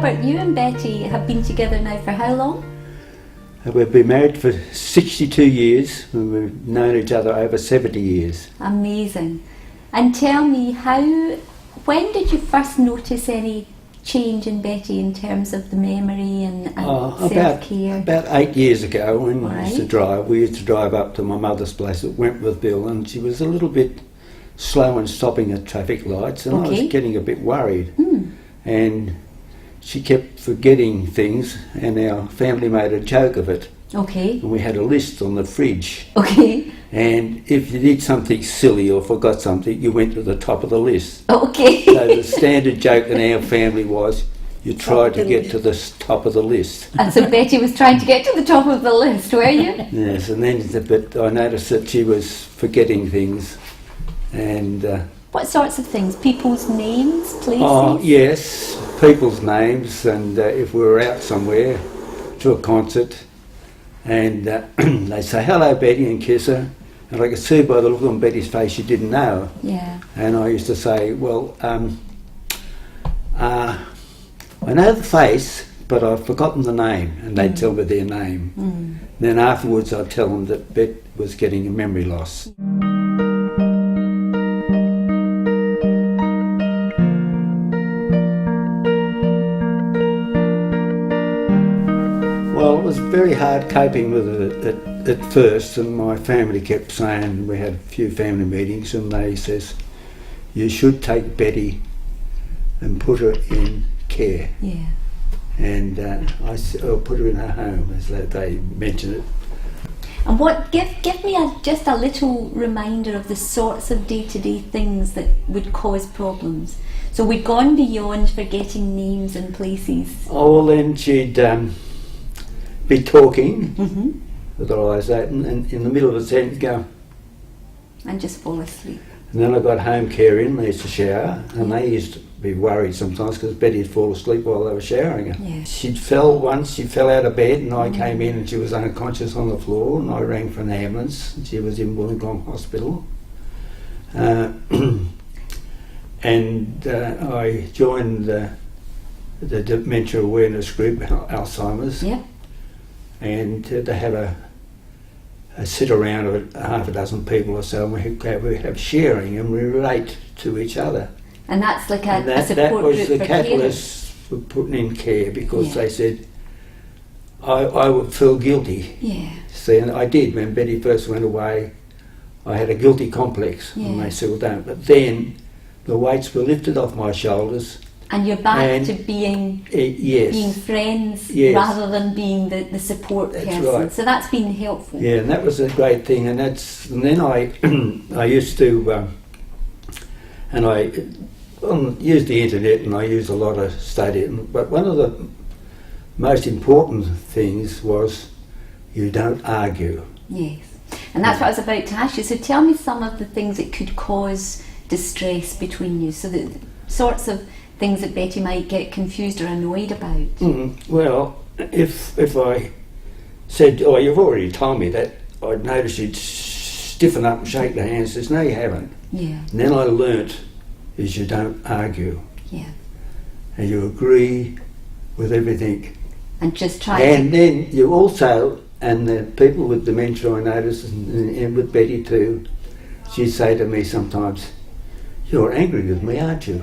Robert, you and Betty have been together now for how long? We've been married for 62 years and we've known each other over 70 years. Amazing. And tell me, when did you first notice any change in Betty in terms of the memory and self-care? About 8 years ago when we used to drive up to my mother's place at Wentworthville, and she was a little bit slow in stopping at traffic lights, and I was getting a bit worried. And she kept forgetting things, and our family made a joke of it. Okay. And we had a list on the fridge. Okay. And if you did something silly or forgot something, you went to the top of the list. Okay. So the standard joke in our family was, you tried to get to the top of the list. And so Betty was trying to get to the top of the list, were you? Yes, and then but I noticed that she was forgetting things. And what sorts of things? People's names, places? Oh, yes, people's names, and if we were out somewhere to a concert, and they say, "Hello, Betty," and kiss her, and I could see by the look on Betty's face she didn't know. Yeah. And I used to say, "Well, I know the face, but I've forgotten the name," and they'd tell me their name. Then afterwards I'd tell them that Bet was getting a memory loss. Well, it was very hard coping with it at first, and my family kept saying, we had a few family meetings, and they says, "You should take Betty and put her in care." Yeah. And I'll put her in her home, as they mentioned it. And give me just a little reminder of the sorts of day-to-day things that would cause problems. So we'd gone beyond forgetting names and places. Oh, well, then she'd be talking with her eyes open, and in the middle of a sentence go, and just fall asleep. And then I got home care in, they used to shower, and they used to be worried sometimes because Betty'd fall asleep while they were showering her. Yeah. She fell out of bed, and I came in and she was unconscious on the floor, and I rang for an ambulance, and she was in Wollongong Hospital. And I joined the Dementia Awareness Group, Alzheimer's. Yeah. And they have a sit around of half a dozen people or so, and we have sharing and we relate to each other. And that's like a support that was group the for catalyst for putting in care, because they said I would feel guilty. Yeah. See, and I did. When Betty first went away, I had a guilty complex, and they still don't. But then the weights were lifted off my shoulders. And you're back to being friends rather than being the support person. Right. So that's been helpful. Yeah, and that was a great thing. And then I I used to and I used the internet, and I used a lot of studying. But one of the most important things was you don't argue. Yes, and that's what I was about to ask you. So tell me some of the things that could cause distress between you. So the sorts of things that Betty might get confused or annoyed about. Well, if I said, "Oh, you've already told me that," I'd notice you'd stiffen up and shake the hand and says, "No, you haven't." Yeah. And then I learnt is you don't argue. Yeah. And you agree with everything. And just try and then you also, and the people with dementia I notice, and with Betty too, she'd say to me sometimes, "You're angry with me, aren't you?"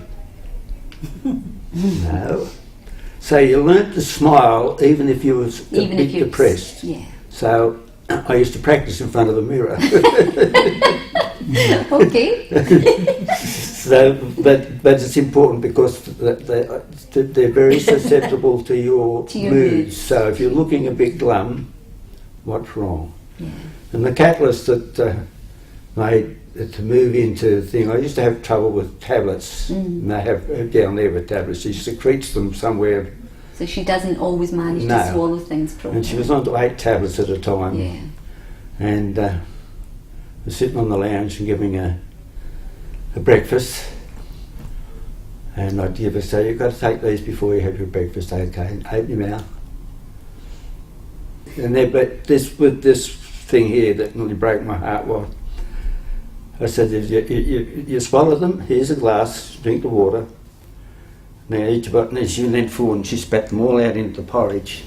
No. So you learnt to smile even if you was a bit depressed. Yeah. So I used to practice in front of the mirror. Okay. So, but it's important because they're very susceptible to your moods. So if you're looking a bit glum, what's wrong? Yeah. And the catalyst that made to move into the thing, I used to have trouble with tablets, and they have down there with tablets. She secretes them somewhere. So she doesn't always manage to swallow things properly. And she was on to 8 tablets at a time. Yeah. And was sitting on the lounge and giving a breakfast, and I'd give her, say, "You've got to take these before you have your breakfast, okay? Open your mouth." And then, but with this thing here that nearly broke my heart was, I said, you swallow them, here's a glass, drink the water, And she went forward and she spat them all out into the porridge.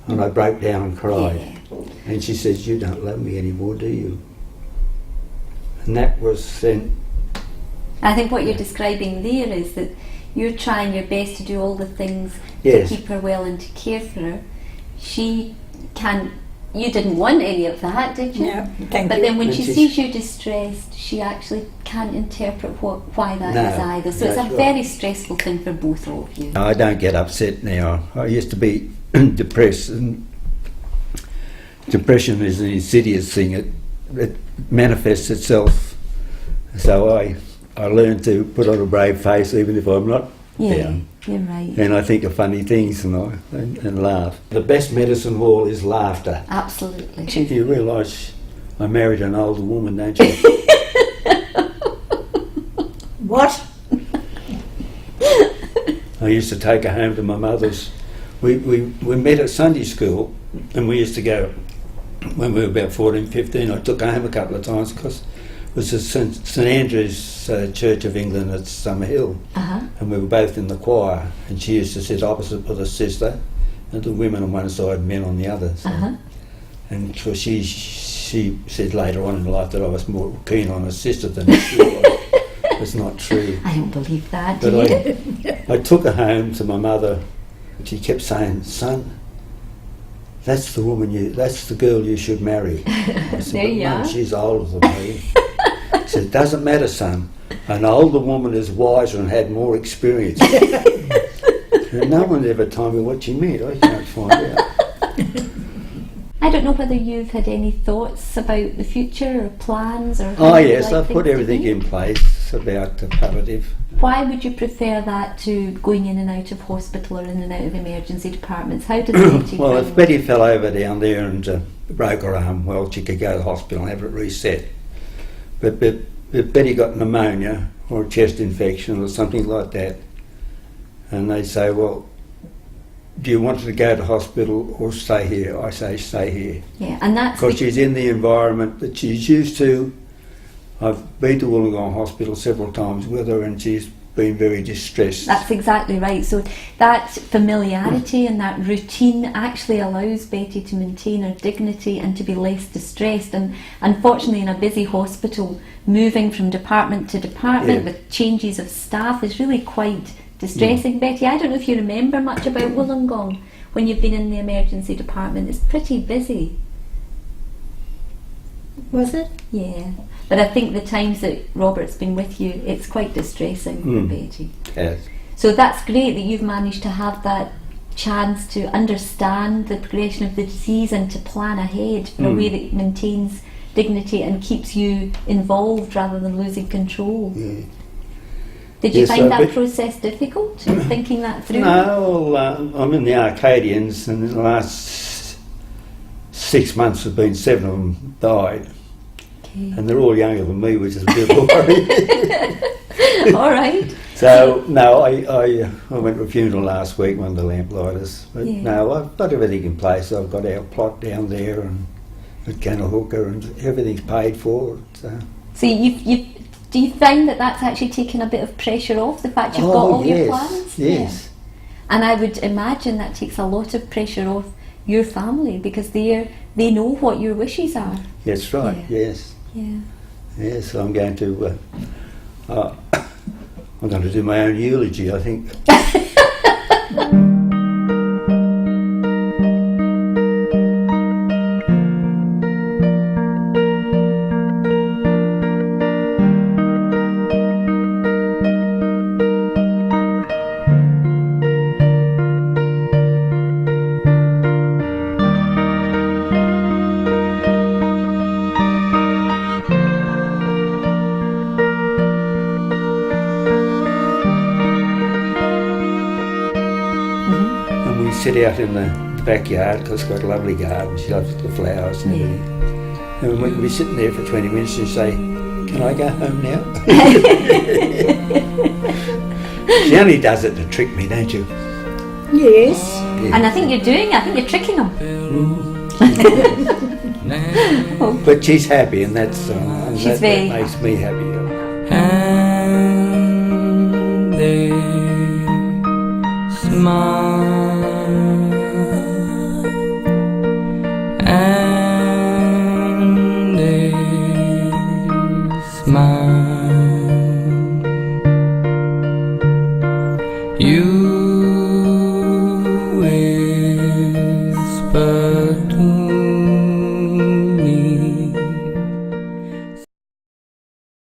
And I broke down and cried. Yeah. And she says, "You don't love me anymore, do you?" And that was then... I think what you're describing there is that you're trying your best to do all the things Yes. to keep her well and to care for her. She can't... You didn't want any of that, did you? No, thank but you. then when And she she's- sees you distressed, she actually can't interpret why that is No, either. So it's a that's right. very stressful thing for both of you. I don't get upset now. I used to be depressed, and depression is an insidious thing. It manifests itself. So I learned to put on a brave face even if I'm not down. You're right. And I think of funny things and laugh. The best medicine of all is laughter. Absolutely. You realise I married an older woman, don't you? What? I used to take her home to my mother's. We met at Sunday school, and we used to go, when we were about 14, 15, I took her home a couple of times because it was the St Andrew's Church of England at Summer Hill, Uh-huh. and we were both in the choir, and she used to sit opposite with her sister, and the women on one side, men on the other. So. Uh-huh. And so she said later on in life that I was more keen on her sister than she was. It's not true. I don't believe that, But do you? I took her home to my mother, and she kept saying, "Son, that's the woman that's the girl you should marry." I said, There you "But Mum, are." she's older than me." She said, "It doesn't matter, son. An older woman is wiser and had more experience." And no one ever told me what she meant. I can't find out. I don't know whether you've had any thoughts about the future or plans or... Oh how you'd yes, like I've things put to everything be. in place about the palliative. Why would you prefer that to going in and out of hospital or in and out of emergency departments? How does Betty Well, find if Betty fell over down there and broke her arm, well, she could go to the hospital and have it reset. But if Betty got pneumonia or a chest infection or something like that, and they say, "Well, do you want her to go to hospital or stay here?" I say, "Stay here." Yeah, and that's Because she's in the environment that she's used to. I've been to Wollongong Hospital several times with her, and she's been very distressed. That's exactly right. So that familiarity and that routine actually allows Betty to maintain her dignity and to be less distressed. And unfortunately, in a busy hospital, moving from department to department with changes of staff is really quite distressing. Betty, I don't know if you remember much about Wollongong when you've been in the emergency department. It's pretty busy. Was it? Yeah. But I think the times that Robert's been with you, it's quite distressing for Betty. Yes. So that's great that you've managed to have that chance to understand the progression of the disease and to plan ahead in a way that maintains dignity and keeps you involved rather than losing control. Yeah. Did you Yes, find that but- process difficult, thinking that through? No, well, I'm in the Arcadians, and in the last 6 months have been 7 of them died. Okay. And they're all younger than me, which is a bit of a worry. All right. So, no, I went to a funeral last week, one of the lamplighters. But Yeah. no, I've got everything in place. I've got our plot down there and at Hooker, and everything's paid for. So. So do you find that that's actually taken a bit of pressure off, the fact you've got all your plans? Yes. Yeah. And I would imagine that takes a lot of pressure off your family because they know what your wishes are. That's right, Yeah. yes. Yeah. Yes, I'm going to do my own eulogy, I think. And we sit out in the backyard because it's got a lovely garden. She loves the flowers and everything. And we can be sitting there for 20 minutes and say, "Can I go home now?" She only does it to trick me, don't you? Yes. Yeah. And I think you're tricking them. But she's happy, and that She's very makes me happy. And they smile.